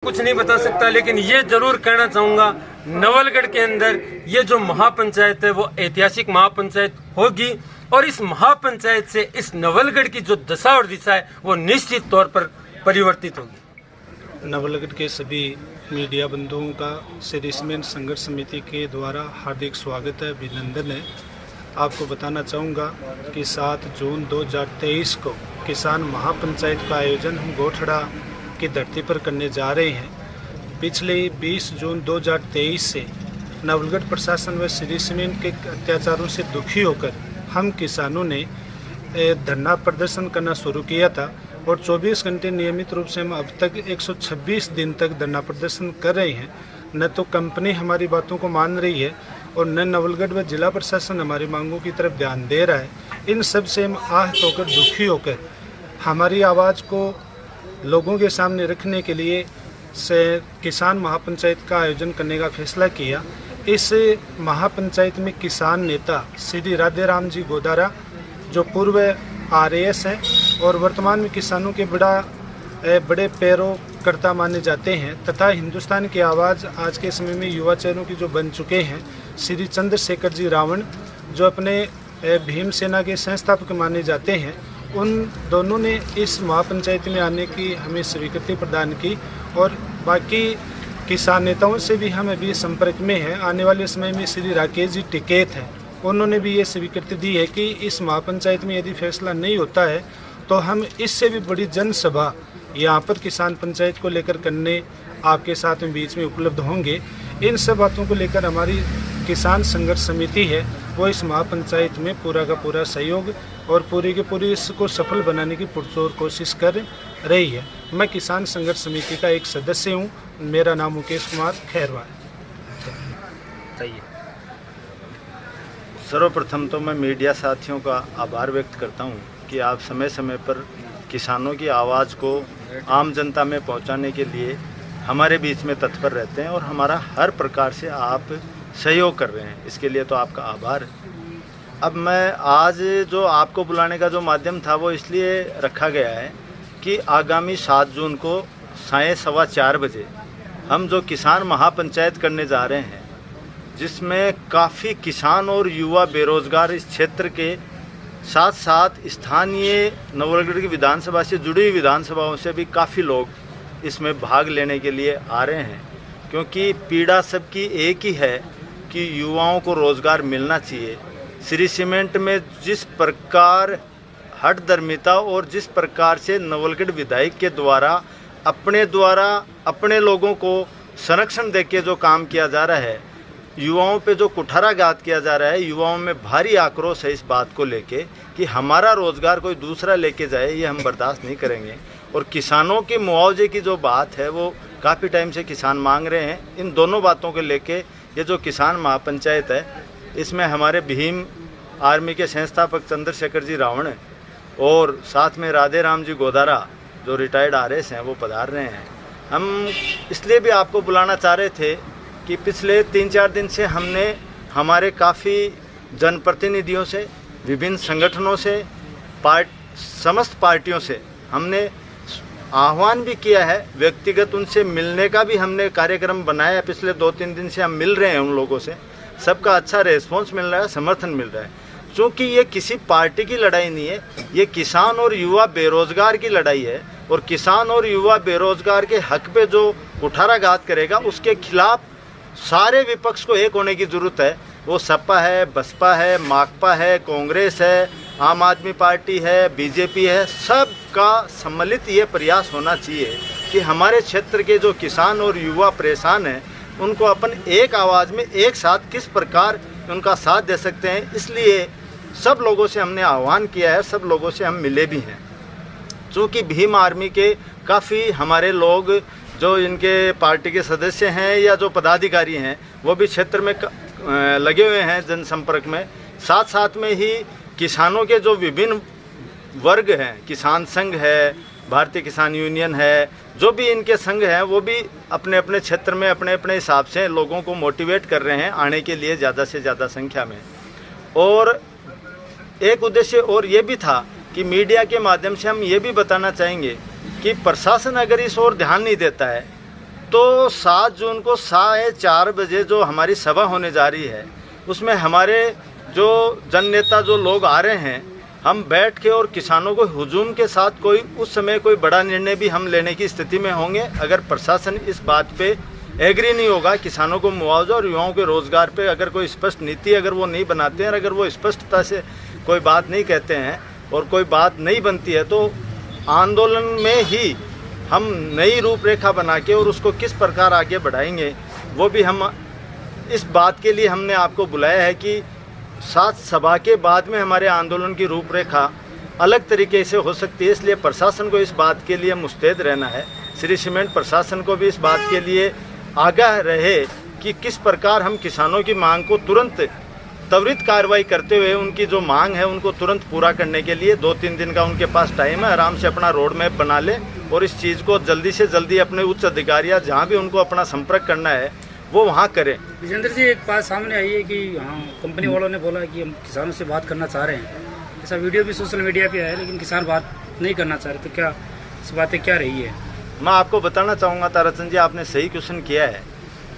कुछ नहीं बता सकता, लेकिन ये जरूर कहना चाहूंगा, नवलगढ़ के अंदर ये जो महापंचायत है वो ऐतिहासिक महापंचायत होगी और इस महापंचायत से इस नवलगढ़ की जो दशा और दिशा है वो निश्चित तौर पर परिवर्तित होगी। नवलगढ़ के सभी मीडिया बंधुओं का श्री सीमेंट संघर्ष समिति के द्वारा हार्दिक स्वागत है, अभिनंदन है। आपको बताना चाहूँगा कि 7 जून 2023 को किसान महापंचायत का आयोजन हम गोठड़ा की धरती पर करने जा रहे हैं। पिछले 20 जून 2023 से नवलगढ़ प्रशासन व श्री सीमेंट के अत्याचारों से दुखी होकर हम किसानों ने धरना प्रदर्शन करना शुरू किया था और 24 घंटे नियमित रूप से हम अब तक 126 दिन तक धरना प्रदर्शन कर रहे हैं। न तो कंपनी हमारी बातों को मान रही है और न नवलगढ़ व जिला प्रशासन हमारी मांगों की तरफ ध्यान दे रहा है। इन सब से हम आहत होकर, दुखी होकर हमारी आवाज़ को लोगों के सामने रखने के लिए से किसान महापंचायत का आयोजन करने का फैसला किया। इस महापंचायत में किसान नेता श्री राधे राम जी गोदारा, जो पूर्व RAS हैं और वर्तमान में किसानों के बड़े पैरोकर्ता माने जाते हैं, तथा हिंदुस्तान की आवाज़ आज के समय में युवा चेहरों की जो बन चुके हैं, श्री चंद्रशेखर जी रावण, जो अपने भीम सेना के संस्थापक माने जाते हैं, उन दोनों ने इस महापंचायत में आने की हमें स्वीकृति प्रदान की और बाकी किसान नेताओं से भी हम अभी संपर्क में हैं। आने वाले समय में श्री राकेश जी टिकैत हैं, उन्होंने भी ये स्वीकृति दी है कि इस महापंचायत में यदि फैसला नहीं होता है तो हम इससे भी बड़ी जनसभा यहाँ पर किसान पंचायत को लेकर करने आपके साथ में बीच में उपलब्ध होंगे। इन सब बातों को लेकर हमारी किसान संघर्ष समिति है वो इस महापंचायत में पूरा का पूरा सहयोग और पूरी की पूरी इसको सफल बनाने की पुरजोर कोशिश कर रही है। मैं किसान संघर्ष समिति का एक सदस्य हूँ। मेरा नाम मुकेश कुमार खैरवा है। सर्वप्रथम तो मैं मीडिया साथियों का आभार व्यक्त करता हूँ कि आप समय समय पर किसानों की आवाज़ को आम जनता में पहुँचाने के लिए हमारे बीच में तत्पर रहते हैं और हमारा हर प्रकार से आप सहयोग कर रहे हैं, इसके लिए तो आपका आभार है। अब मैं आज जो आपको बुलाने का जो माध्यम था वो इसलिए रखा गया है कि आगामी 7 जून को 4:15 बजे हम जो किसान महापंचायत करने जा रहे हैं, जिसमें काफ़ी किसान और युवा बेरोजगार इस क्षेत्र के साथ साथ स्थानीय नवलगढ़ की विधानसभा से जुड़ी हुई विधानसभाओं से भी काफ़ी लोग इसमें भाग लेने के लिए आ रहे हैं, क्योंकि पीड़ा सबकी एक ही है कि युवाओं को रोज़गार मिलना चाहिए। श्री सीमेंट में जिस प्रकार हठधर्मिता और जिस प्रकार से नवलगढ़ विधायक के द्वारा अपने लोगों को संरक्षण देके जो काम किया जा रहा है, युवाओं पे जो कुठाराघात किया जा रहा है, युवाओं में भारी आक्रोश है इस बात को लेके कि हमारा रोज़गार कोई दूसरा लेके जाए, ये हम बर्दाश्त नहीं करेंगे। और किसानों के मुआवजे की जो बात है वो काफ़ी टाइम से किसान मांग रहे हैं। इन दोनों बातों को लेके ये जो किसान महापंचायत है, इसमें हमारे भीम आर्मी के संस्थापक चंद्रशेखर जी रावण और साथ में राधे राम जी गोदारा जो रिटायर्ड RAS हैं वो पधार रहे हैं। हम इसलिए भी आपको बुलाना चाह रहे थे कि पिछले 3-4 दिन से हमने हमारे काफ़ी जनप्रतिनिधियों से, विभिन्न संगठनों से, समस्त पार्टियों से हमने आह्वान भी किया है, व्यक्तिगत उनसे मिलने का भी हमने कार्यक्रम बनाया है। पिछले 2-3 दिन से हम मिल रहे हैं उन लोगों से, सबका अच्छा रेस्पॉन्स मिल रहा है, समर्थन मिल रहा है। क्योंकि ये किसी पार्टी की लड़ाई नहीं है, ये किसान और युवा बेरोजगार की लड़ाई है और किसान और युवा बेरोजगार के हक पे जो कुठाराघात करेगा उसके खिलाफ सारे विपक्ष को एक होने की ज़रूरत है। वो सपा है, बसपा है, माकपा है, कांग्रेस है, आम आदमी पार्टी है, BJP है, सब का सम्मिलित ये प्रयास होना चाहिए कि हमारे क्षेत्र के जो किसान और युवा परेशान हैं उनको अपन एक आवाज़ में एक साथ किस प्रकार उनका साथ दे सकते हैं। इसलिए सब लोगों से हमने आह्वान किया है, सब लोगों से हम मिले भी हैं। चूँकि भीम आर्मी के काफ़ी हमारे लोग जो इनके पार्टी के सदस्य हैं या जो पदाधिकारी हैं वो भी क्षेत्र में लगे हुए हैं जनसंपर्क में। साथ साथ में ही किसानों के जो विभिन्न वर्ग हैं, किसान संघ है, भारतीय किसान यूनियन है, जो भी इनके संघ हैं वो भी अपने अपने क्षेत्र में अपने अपने हिसाब से लोगों को मोटिवेट कर रहे हैं आने के लिए ज़्यादा से ज़्यादा संख्या में। और एक उद्देश्य और ये भी था कि मीडिया के माध्यम से हम ये भी बताना चाहेंगे कि प्रशासन अगर इस ओर ध्यान नहीं देता है तो 7 जून को 4:30 बजे जो हमारी सभा होने जा रही है, उसमें हमारे जो जन नेता जो लोग आ रहे हैं, हम बैठ के और किसानों को हुजूम के साथ कोई उस समय कोई बड़ा निर्णय भी हम लेने की स्थिति में होंगे अगर प्रशासन इस बात पे एग्री नहीं होगा। किसानों को मुआवजा और युवाओं के रोजगार पे अगर कोई स्पष्ट नीति अगर वो नहीं बनाते हैं, अगर वो स्पष्टता से कोई बात नहीं कहते हैं और कोई बात नहीं बनती है, तो आंदोलन में ही हम नई रूपरेखा बना के और उसको किस प्रकार आगे बढ़ाएंगे, वो भी हम इस बात के लिए हमने आपको बुलाया है कि 7 सभा के बाद में हमारे आंदोलन की रूपरेखा अलग तरीके से हो सकती है। इसलिए प्रशासन को इस बात के लिए मुस्तैद रहना है। श्री सीमेंट प्रशासन को भी इस बात के लिए आगाह रहे कि किस प्रकार हम किसानों की मांग को तुरंत त्वरित कार्रवाई करते हुए उनकी जो मांग है उनको तुरंत पूरा करने के लिए 2-3 दिन का उनके पास टाइम है, आराम से अपना रोड मैप बना ले और इस चीज़ को जल्दी से जल्दी अपने उच्च अधिकारियाँ जहाँ भी उनको अपना संपर्क करना है वो वहाँ करें। विजेंद्र जी, एक बात सामने आई है कि हाँ, कंपनी वालों ने बोला कि हम किसानों से बात करना चाह रहे हैं, ऐसा वीडियो भी सोशल मीडिया पे है, लेकिन किसान बात नहीं करना चाह रहे, तो क्या इस बातें क्या रही है? मैं आपको बताना चाहूँगा ताराचंद जी, आपने सही क्वेश्चन किया है।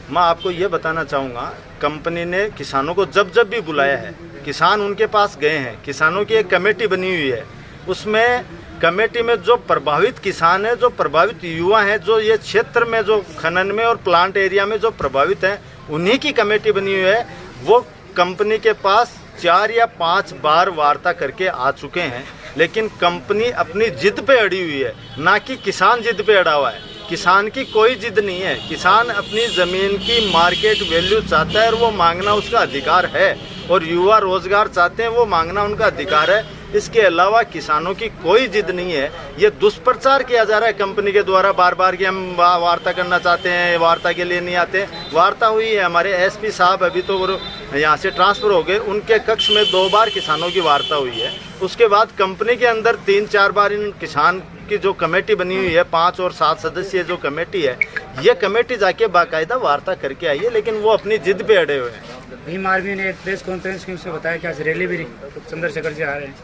मैं आपको ये बताना चाहूँगा, कंपनी ने किसानों को जब जब भी बुलाया है, किसान उनके पास गए हैं। किसानों की एक कमेटी बनी हुई है, उसमें कमेटी में जो प्रभावित किसान है, जो प्रभावित युवा हैं, जो ये क्षेत्र में जो खनन में और प्लांट एरिया में जो प्रभावित हैं, उन्हीं की कमेटी बनी हुई है। वो कंपनी के पास 4 या 5 बार वार्ता करके आ चुके हैं, लेकिन कंपनी अपनी जिद पे अड़ी हुई है, ना कि किसान जिद पे अड़ा हुआ है। किसान की कोई जिद नहीं है। किसान अपनी ज़मीन की मार्केट वैल्यू चाहता है और वो मांगना उसका अधिकार है, और युवा रोजगार चाहते हैं, वो मांगना उनका अधिकार है। इसके अलावा किसानों की कोई जिद नहीं है। ये दुष्प्रचार किया जा रहा है कंपनी के द्वारा बार बार कि हम वार्ता करना चाहते हैं, वार्ता के लिए नहीं आते। वार्ता हुई है, हमारे एसपी साहब अभी तो यहाँ से ट्रांसफ़र हो गए, उनके कक्ष में 2 बार किसानों की वार्ता हुई है। उसके बाद कंपनी के अंदर 3-4 बार इन किसान की जो कमेटी बनी हुई है, 5 और 7 सदस्यीय जो कमेटी है, ये कमेटी जाके बाकायदा वार्ता करके आई है, लेकिन वो अपनी जिद पे अड़े हुए हैं। भीम आर्मी ने एक प्रेस कॉन्फ्रेंस में बताया कि आज रैली भी चंद्रशेखर जी आ रहे हैं,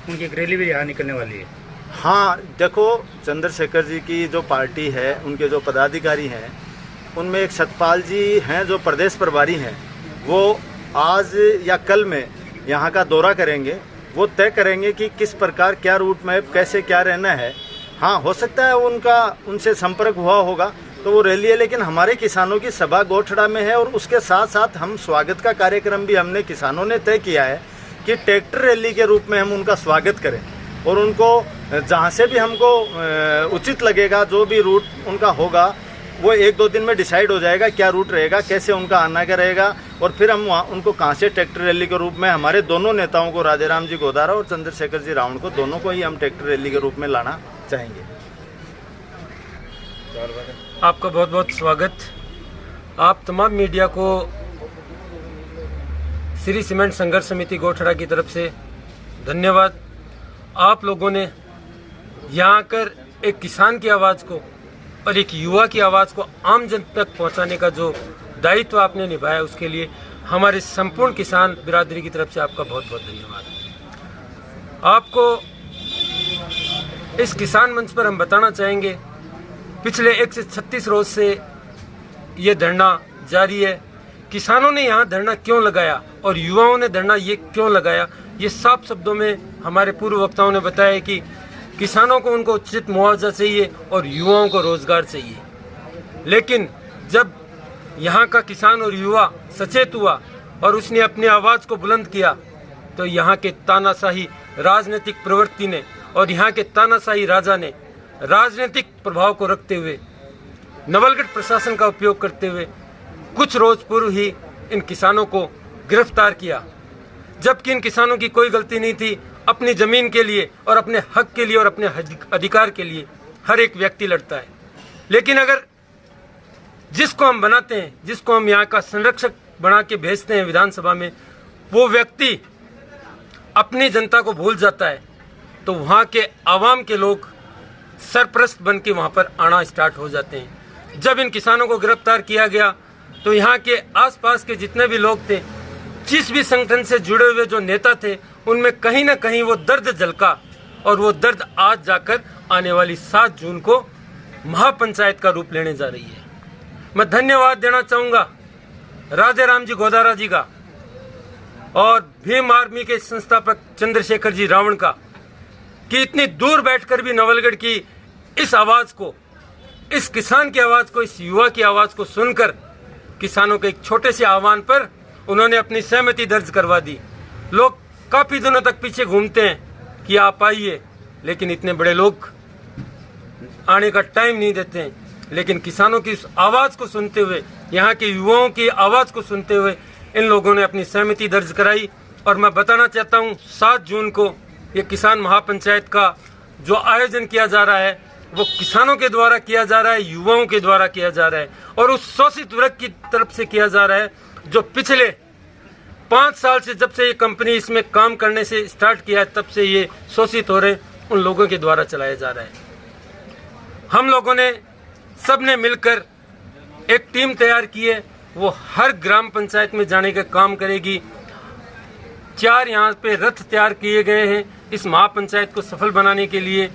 उनकी एक रैली भी यहाँ निकलने वाली है। हाँ, देखो, चंद्रशेखर जी की जो पार्टी है, उनके जो पदाधिकारी हैं, उनमें एक सतपाल जी हैं जो प्रदेश प्रभारी हैं। वो आज या कल में यहाँ का दौरा करेंगे। वो तय करेंगे कि किस प्रकार क्या रूट मैप, कैसे क्या रहना है। हाँ, हो सकता है उनसे संपर्क हुआ होगा तो वो रैली है, लेकिन हमारे किसानों की सभा गोठड़ा में है, और उसके साथ साथ हम स्वागत का कार्यक्रम भी हमने किसानों ने तय किया है कि ट्रैक्टर रैली के रूप में हम उनका स्वागत करें, और उनको जहाँ से भी हमको उचित लगेगा, जो भी रूट उनका होगा, वो 1-2 दिन में डिसाइड हो जाएगा क्या रूट रहेगा, कैसे उनका आना का रहेगा, और फिर हम उनको कहाँ से ट्रैक्टर रैली के रूप में हमारे दोनों नेताओं को, राजेराम जी गोदारा और चंद्रशेखर जी रावण को, दोनों को ही हम ट्रैक्टर रैली के रूप में लाना चाहेंगे। आपका बहुत बहुत स्वागत। आप तमाम मीडिया को श्री सीमेंट संघर्ष समिति गोठड़ा की तरफ से धन्यवाद। आप लोगों ने यहाँ आकर एक किसान की आवाज़ को और एक युवा की आवाज़ को आम जन तक पहुँचाने का जो दायित्व आपने निभाया, उसके लिए हमारे संपूर्ण किसान बिरादरी की तरफ से आपका बहुत बहुत धन्यवाद। आपको इस किसान मंच पर हम बताना चाहेंगे, पिछले 1 से 36 रोज से ये धरना जारी है। किसानों ने यहाँ धरना क्यों लगाया और युवाओं ने धरना ये क्यों लगाया, ये साफ शब्दों में हमारे पूर्व वक्ताओं ने बताया कि किसानों को उनको उचित मुआवजा चाहिए और युवाओं को रोजगार चाहिए। लेकिन जब यहाँ का किसान और युवा सचेत हुआ और उसने अपनी आवाज़ को बुलंद किया, तो यहाँ के तानाशाही राजनीतिक प्रवृत्ति ने और यहाँ के तानाशाही राजा ने राजनीतिक प्रभाव को रखते हुए, नवलगढ़ प्रशासन का उपयोग करते हुए कुछ रोज पूर्व ही इन किसानों को गिरफ्तार किया, जबकि इन किसानों की कोई गलती नहीं थी। अपनी ज़मीन के लिए और अपने हक के लिए और अपने अधिकार के लिए हर एक व्यक्ति लड़ता है। लेकिन अगर जिसको हम बनाते हैं, जिसको हम यहाँ का संरक्षक बना के भेजते हैं विधानसभा में, वो व्यक्ति अपनी जनता को भूल जाता है, तो वहाँ के आवाम के लोग सरप्रस्त बन के वहाँ पर आना स्टार्ट हो जाते हैं। जब इन किसानों को गिरफ्तार किया गया तो यहाँ के आसपास के जितने भी लोग थे, जिस भी संगठन से जुड़े हुए जो नेता थे, उनमें कहीं ना कहीं वो दर्द झलका, और वो दर्द आज जाकर आने वाली 7 जून को महापंचायत का रूप लेने जा रही है। मैं धन्यवाद देना चाहूँगा राधे राम जी गोदारा जी का और भीम आर्मी के संस्थापक चंद्रशेखर जी रावण का कि इतनी दूर बैठकर भी नवलगढ़ की इस आवाज़ को, इस किसान की आवाज़ को, इस युवा की आवाज़ को सुनकर किसानों के एक छोटे से आह्वान पर उन्होंने अपनी सहमति दर्ज करवा दी। लोग काफ़ी दिनों तक पीछे घूमते हैं कि आप आइए, लेकिन इतने बड़े लोग आने का टाइम नहीं देते हैं। लेकिन किसानों की उस आवाज़ को सुनते हुए, यहाँ के युवाओं की आवाज़ को सुनते हुए इन लोगों ने अपनी सहमति दर्ज कराई। और मैं बताना चाहता हूँ 7 जून को ये किसान महापंचायत का जो आयोजन किया जा रहा है वो किसानों के द्वारा किया जा रहा है, युवाओं के द्वारा किया जा रहा है और उस शोषित वर्ग की तरफ से किया जा रहा है जो पिछले 5 साल से, जब से ये कंपनी इसमें काम करने से स्टार्ट किया है, तब से ये शोषित हो रहे, उन लोगों के द्वारा चलाया जा रहा है। हम लोगों ने सबने मिलकर एक टीम तैयार की है, वो हर ग्राम पंचायत में जाने का काम करेगी। 4 यहाँ पे रथ तैयार किए गए हैं इस महापंचायत को सफल बनाने के लिए।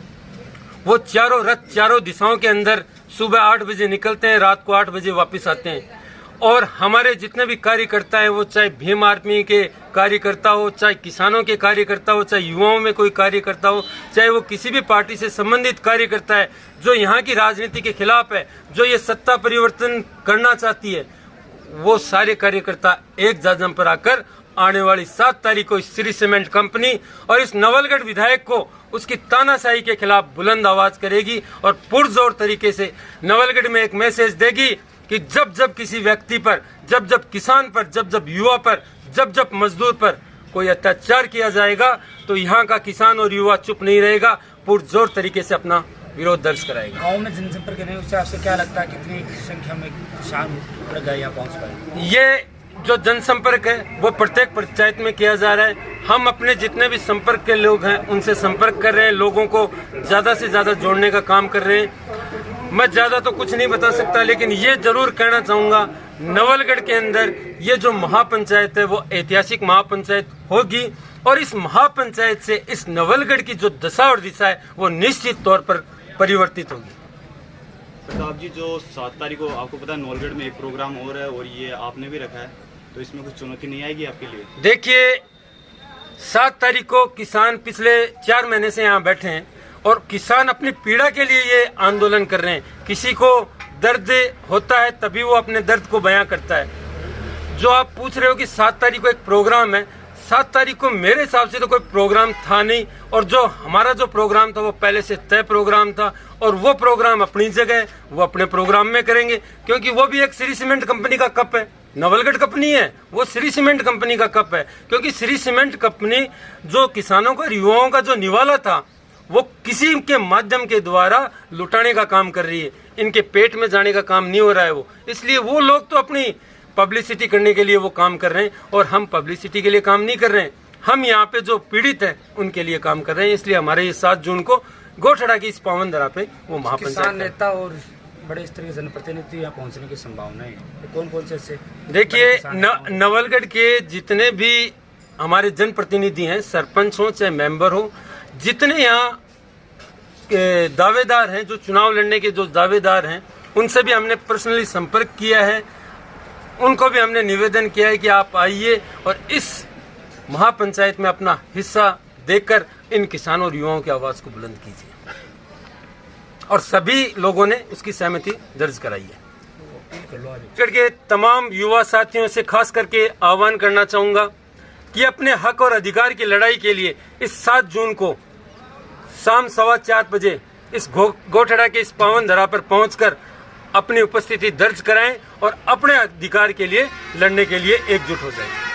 वो चारों रथ चारों दिशाओं के अंदर सुबह 8 बजे निकलते हैं, रात को 8 बजे वापस आते हैं। और हमारे जितने भी कार्यकर्ता हैं, वो चाहे भीम आर्मी के कार्यकर्ता हो, चाहे किसानों के कार्यकर्ता हो, चाहे युवाओं में कोई कार्यकर्ता हो, चाहे वो किसी भी पार्टी से संबंधित कार्यकर्ता है जो यहाँ की राजनीति के खिलाफ है, जो ये सत्ता परिवर्तन करना चाहती है, वो सारे कार्यकर्ता एक जाजम पर आकर आने वाली 7 तारीख को इस श्री सीमेंट कंपनी और इस नवलगढ़ विधायक को उसकी तानाशाही के खिलाफ बुलंद आवाज करेगी और पुरजोर तरीके से नवलगढ़ में एक मैसेज देगी कि जब जब किसी व्यक्ति पर, जब जब किसान पर, जब जब युवा पर, जब जब मजदूर पर कोई अत्याचार किया जाएगा तो यहाँ का किसान और युवा चुप नहीं रहेगा, पुरजोर तरीके से अपना विरोध दर्ज कराएगा। गाँव में जनसंपर्क नहीं, उससे आपसे क्या लगता है कितनी संख्या में किसान यहाँ पहुँच पाए? ये जो जनसंपर्क है वो प्रत्येक पंचायत में किया जा रहा है। हम अपने जितने भी संपर्क के लोग हैं उनसे संपर्क कर रहे हैं, लोगों को ज़्यादा से ज़्यादा जोड़ने का काम कर रहे हैं। मैं ज़्यादा तो कुछ नहीं बता सकता, लेकिन ये जरूर कहना चाहूँगा नवलगढ़ के अंदर ये जो महापंचायत है वो ऐतिहासिक महापंचायत होगी और इस महापंचायत से इस नवलगढ़ की जो दशा और दिशा है वो निश्चित तौर पर परिवर्तित होगी। प्रताप जी, जो 7 तारीख को आपको पता है नवलगढ़ में एक प्रोग्राम हो रहा है और ये आपने भी रखा है, तो इसमें कुछ चुनौती नहीं आएगी आपके लिए? देखिए 7 तारीख को किसान पिछले 4 महीने से यहाँ बैठे हैं और किसान अपनी पीड़ा के लिए ये आंदोलन कर रहे हैं। किसी को दर्द होता है तभी वो अपने दर्द को बयां करता है। जो आप पूछ रहे हो कि 7 तारीख को एक प्रोग्राम है, 7 तारीख को मेरे हिसाब से तो कोई प्रोग्राम था नहीं और जो हमारा जो प्रोग्राम था वो पहले से तय प्रोग्राम था और वो प्रोग्राम अपनी जगह वो अपने प्रोग्राम में करेंगे, क्योंकि वो भी एक श्री सीमेंट कंपनी का कप है। नवलगढ़ कंपनी है, वो श्री सीमेंट कंपनी का कप है, क्योंकि श्री सीमेंट कंपनी जो किसानों का, युवाओं का जो निवाला था वो किसी के माध्यम के द्वारा लुटाने का काम कर रही है। इनके पेट में जाने का काम नहीं हो रहा है वो, इसलिए वो लोग तो अपनी पब्लिसिटी करने के लिए वो काम कर रहे हैं और हम पब्लिसिटी के लिए काम नहीं कर रहे हैं। हम यहाँ पे जो पीड़ित हैं उनके लिए काम कर रहे हैं। इसलिए हमारे ये 7 जून को गोठड़ा की इस पावन धरा पे वो महापंचायत किसान नेता और बड़े स्तर के जनप्रतिनिधि यहाँ पहुँचने की संभावना है, तो कौन कौन से? देखिए नवलगढ़ के जितने भी हमारे जनप्रतिनिधि हैं, सरपंच हो चाहे मेंबर हो, जितने यहाँ दावेदार हैं, जो चुनाव लड़ने के जो दावेदार हैं, उनसे भी हमने पर्सनली संपर्क किया है। उनको भी हमने निवेदन किया है कि आप आइए और इस महापंचायत में अपना हिस्सा देकर इन किसानों और युवाओं की आवाज़ को बुलंद कीजिए। और सभी लोगों ने उसकी सहमति दर्ज कराई है। के तमाम युवा साथियों से खास करके आह्वान करना चाहूँगा कि अपने हक और अधिकार की लड़ाई के लिए इस 7 जून को शाम 4:15 बजे इस गोठड़ा के इस पावन धरा पर पहुंचकर अपनी उपस्थिति दर्ज कराएं और अपने अधिकार के लिए लड़ने के लिए एकजुट हो जाएं।